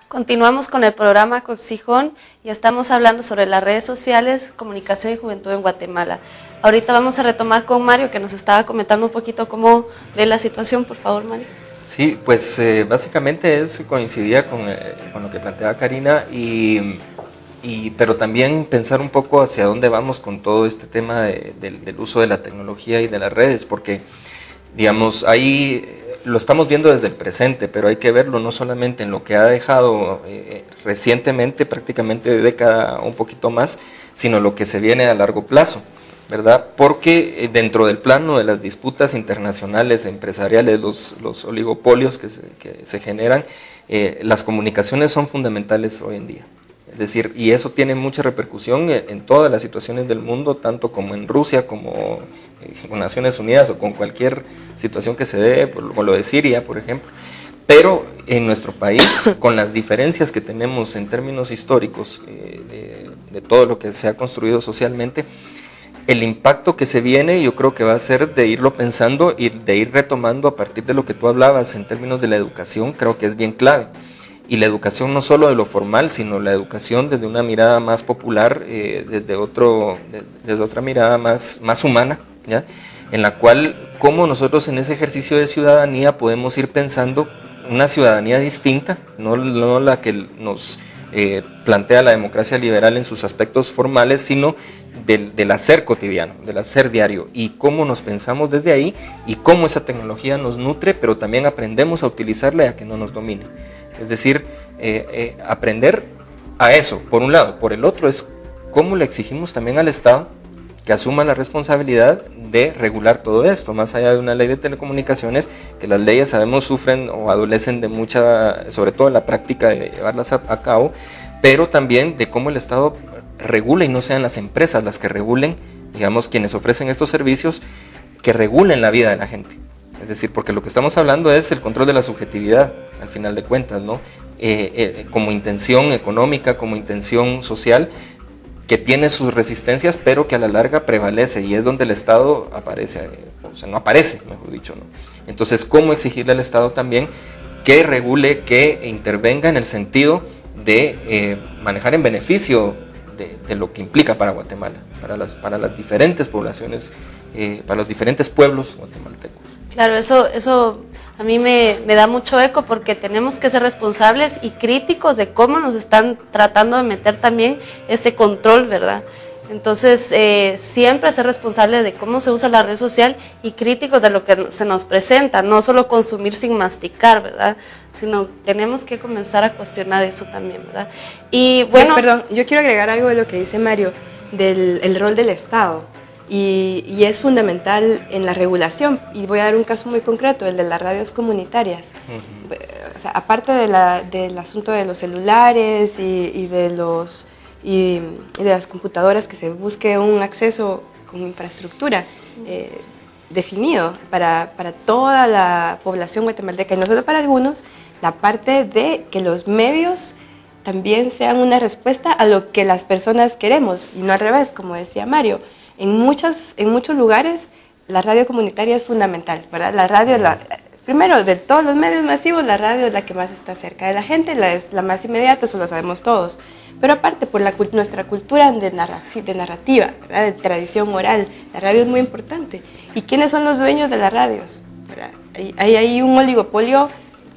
Continuamos con el programa Coxijón y estamos hablando sobre las redes sociales, comunicación y juventud en Guatemala. Ahorita vamos a retomar con Mario, que nos estaba comentando un poquito cómo ve la situación. Por favor, Mario. Sí, pues básicamente coincidía con lo que planteaba Karina, pero también pensar un poco hacia dónde vamos con todo este tema del uso de la tecnología y de las redes, porque, digamos, ahí lo estamos viendo desde el presente, pero hay que verlo no solamente en lo que ha dejado recientemente, prácticamente de década un poquito más, sino lo que se viene a largo plazo, ¿verdad? Porque dentro del plano de las disputas internacionales, empresariales, los oligopolios que se generan, las comunicaciones son fundamentales hoy en día. Es decir, y eso tiene mucha repercusión en todas las situaciones del mundo, tanto como en Rusia, como con Naciones Unidas o con cualquier situación que se dé, como lo de Siria, por ejemplo. Pero en nuestro país, con las diferencias que tenemos en términos históricos de todo lo que se ha construido socialmente, el impacto que se viene yo creo que va a ser de irlo pensando y de ir retomando a partir de lo que tú hablabas en términos de la educación, creo que es bien clave. Y la educación no solo de lo formal, sino la educación desde una mirada más popular, desde otra mirada más humana, ¿ya? En la cual, cómo nosotros en ese ejercicio de ciudadanía podemos ir pensando una ciudadanía distinta, no la que nos plantea la democracia liberal en sus aspectos formales, sino del hacer cotidiano, del hacer diario, y cómo nos pensamos desde ahí, y cómo esa tecnología nos nutre, pero también aprendemos a utilizarla y a que no nos domine. Es decir, aprender a eso, por un lado. Por el otro es cómo le exigimos también al Estado que asuma la responsabilidad de regular todo esto, más allá de una ley de telecomunicaciones, que las leyes sabemos sufren o adolecen de mucha, sobre todo en la práctica de llevarlas a cabo, pero también de cómo el Estado regula y no sean las empresas las que regulen, digamos, quienes ofrecen estos servicios, que regulen la vida de la gente. Es decir, porque lo que estamos hablando es el control de la subjetividad, al final de cuentas, ¿no? Como intención económica, como intención social, que tiene sus resistencias, pero que a la larga prevalece, y es donde el Estado aparece, o sea, no aparece, mejor dicho, ¿no? Entonces, ¿cómo exigirle al Estado también que regule, que intervenga en el sentido de manejar en beneficio de lo que implica para Guatemala, para las diferentes poblaciones, para los diferentes pueblos guatemaltecos? Claro, eso a mí me da mucho eco, porque tenemos que ser responsables y críticos de cómo nos están tratando de meter también este control, ¿verdad? Entonces, siempre ser responsable de cómo se usa la red social y críticos de lo que se nos presenta, no solo consumir sin masticar, ¿verdad? Sino tenemos que comenzar a cuestionar eso también, ¿verdad? Y bueno... Perdón, yo quiero agregar algo de lo que dice Mario, del rol del Estado. Y es fundamental en la regulación, y voy a dar un caso muy concreto, el de las radios comunitarias. O sea, aparte del asunto de los celulares y de las computadoras, que se busque un acceso con infraestructura definido para toda la población guatemalteca, y no solo para algunos, la parte de que los medios también sean una respuesta a lo que las personas queremos, y no al revés, como decía Mario. En muchos lugares la radio comunitaria es fundamental, ¿verdad? La radio, primero, de todos los medios masivos, la radio es la que más está cerca de la gente, es la más inmediata, eso lo sabemos todos. Pero aparte, por nuestra cultura de narrativa, ¿verdad? De tradición oral, la radio es muy importante. ¿Y quiénes son los dueños de las radios? ¿Verdad? Hay un oligopolio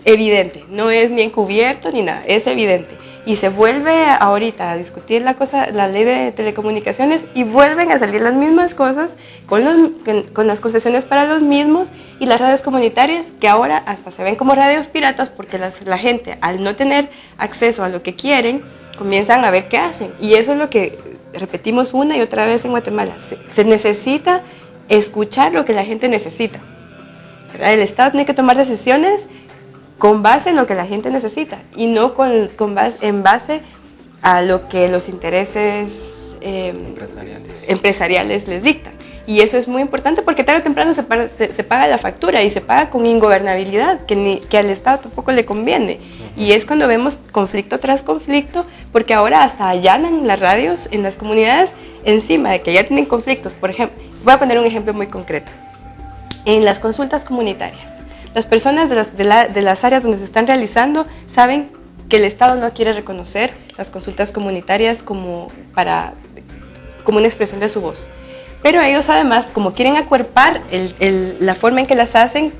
evidente, no es ni encubierto ni nada, es evidente. Y se vuelve ahorita a discutir la ley de telecomunicaciones, y vuelven a salir las mismas cosas con las concesiones para los mismos, y las radios comunitarias, que ahora hasta se ven como radios piratas, porque la gente, al no tener acceso a lo que quieren, comienzan a ver qué hacen. Y eso es lo que repetimos una y otra vez en Guatemala. Se necesita escuchar lo que la gente necesita, ¿verdad? El Estado tiene que tomar decisiones con base en lo que la gente necesita, y no en base a lo que los intereses empresariales les dictan. Y eso es muy importante, porque tarde o temprano se paga la factura, y se paga con ingobernabilidad, que al Estado tampoco le conviene. Y es cuando vemos conflicto tras conflicto, porque ahora hasta allanan las radios en las comunidades encima de que ya tienen conflictos. Por ejemplo, voy a poner un ejemplo muy concreto. En las consultas comunitarias, las personas de las áreas donde se están realizando saben que el Estado no quiere reconocer las consultas comunitarias como una expresión de su voz. Pero ellos además, como quieren acuerpar la forma en que las hacen,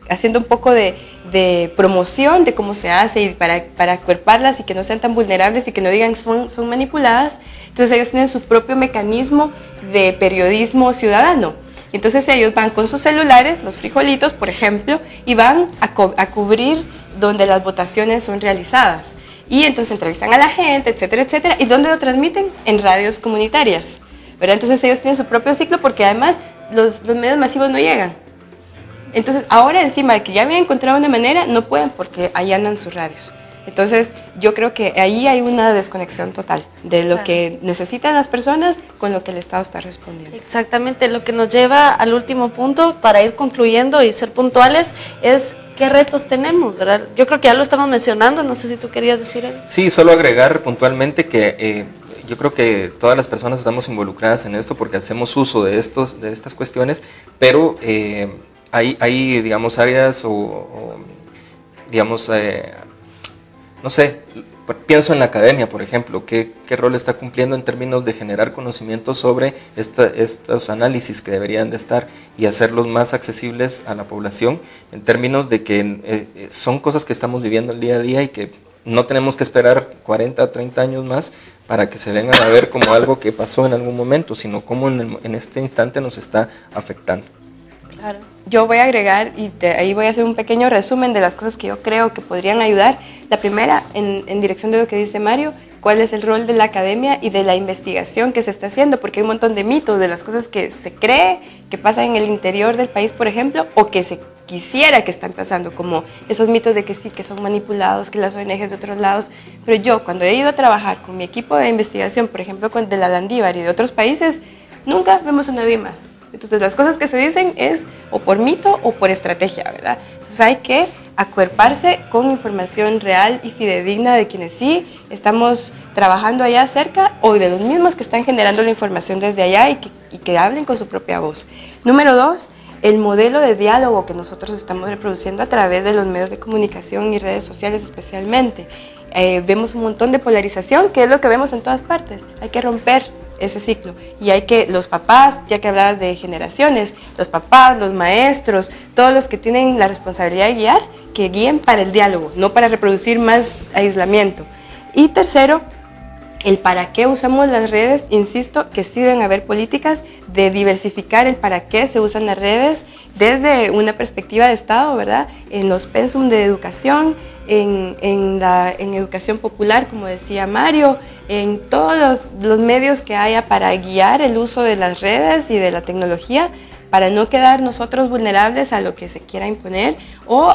haciendo un poco de promoción de cómo se hace y para acuerparlas y que no sean tan vulnerables y que no digan son manipuladas, entonces ellos tienen su propio mecanismo de periodismo ciudadano. Entonces ellos van con sus celulares, los frijolitos, por ejemplo, y van a cubrir donde las votaciones son realizadas. Y entonces entrevistan a la gente, etcétera, etcétera. ¿Y dónde lo transmiten? En radios comunitarias, ¿verdad? Entonces ellos tienen su propio ciclo porque además los medios masivos no llegan. Entonces ahora encima de que ya habían encontrado una manera, no pueden porque ahí andan sus radios. Entonces yo creo que ahí hay una desconexión total de lo que necesitan las personas con lo que el Estado está respondiendo. Exactamente, lo que nos lleva al último punto para ir concluyendo y ser puntuales es qué retos tenemos, ¿verdad? Yo creo que ya lo estamos mencionando, no sé si tú querías decir algo. Sí, solo agregar puntualmente que yo creo que todas las personas estamos involucradas en esto porque hacemos uso de estas cuestiones, pero hay digamos, áreas digamos, no sé, pienso en la academia, por ejemplo, ¿qué rol está cumpliendo en términos de generar conocimiento sobre estos análisis que deberían de estar y hacerlos más accesibles a la población, en términos de que son cosas que estamos viviendo el día a día y que no tenemos que esperar 40 o 30 años más para que se vengan a ver como algo que pasó en algún momento, sino cómo en este instante nos está afectando. Claro. Yo voy a agregar, y ahí voy a hacer un pequeño resumen de las cosas que yo creo que podrían ayudar. La primera, en dirección de lo que dice Mario, cuál es el rol de la academia y de la investigación que se está haciendo, porque hay un montón de mitos de las cosas que se cree que pasan en el interior del país, por ejemplo, o que se quisiera que están pasando, como esos mitos de que sí, que son manipulados, que las ONGs de otros lados. Pero yo, cuando he ido a trabajar con mi equipo de investigación, por ejemplo, de la Landívar y de otros países, nunca vemos a nadie más. Entonces las cosas que se dicen es o por mito o por estrategia, ¿verdad? Entonces hay que acuerparse con información real y fidedigna de quienes sí estamos trabajando allá cerca o de los mismos que están generando la información desde allá y que hablen con su propia voz. Número 2, el modelo de diálogo que nosotros estamos reproduciendo a través de los medios de comunicación y redes sociales especialmente. Vemos un montón de polarización, que es lo que vemos en todas partes. Hay que romper ese ciclo y hay que, los papás, ya que hablabas de generaciones, los papás, los maestros, todos los que tienen la responsabilidad de guiar, que guíen para el diálogo, no para reproducir más aislamiento. Y tercero, el para qué usamos las redes, insisto que sí deben haber políticas de diversificar el para qué se usan las redes desde una perspectiva de Estado, ¿verdad? En los pensum de educación, en educación popular, como decía Mario, en todos los medios que haya para guiar el uso de las redes y de la tecnología, para no quedar nosotros vulnerables a lo que se quiera imponer o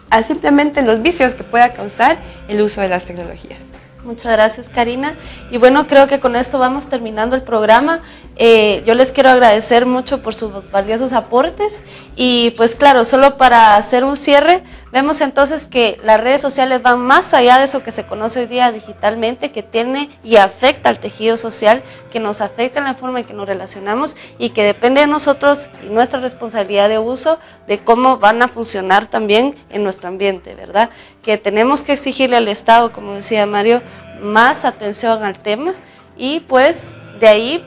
a simplemente los vicios que pueda causar el uso de las tecnologías. Muchas gracias, Karina. Y bueno, creo que con esto vamos terminando el programa. Yo les quiero agradecer mucho por sus valiosos aportes y pues claro, solo para hacer un cierre, vemos entonces que las redes sociales van más allá de eso que se conoce hoy día digitalmente, que tiene y afecta al tejido social, que nos afecta en la forma en que nos relacionamos y que depende de nosotros y nuestra responsabilidad de uso de cómo van a funcionar también en nuestro ambiente, ¿verdad? Que tenemos que exigirle al Estado, como decía Mario, más atención al tema y pues de ahí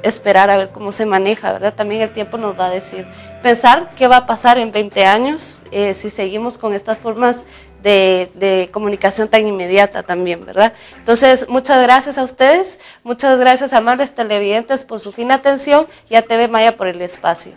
esperar a ver cómo se maneja, ¿verdad? También el tiempo nos va a decir. Pensar qué va a pasar en 20 años si seguimos con estas formas de comunicación tan inmediata también, ¿verdad? Entonces, muchas gracias a ustedes, muchas gracias a amables televidentes por su fina atención y a TV Maya por el espacio.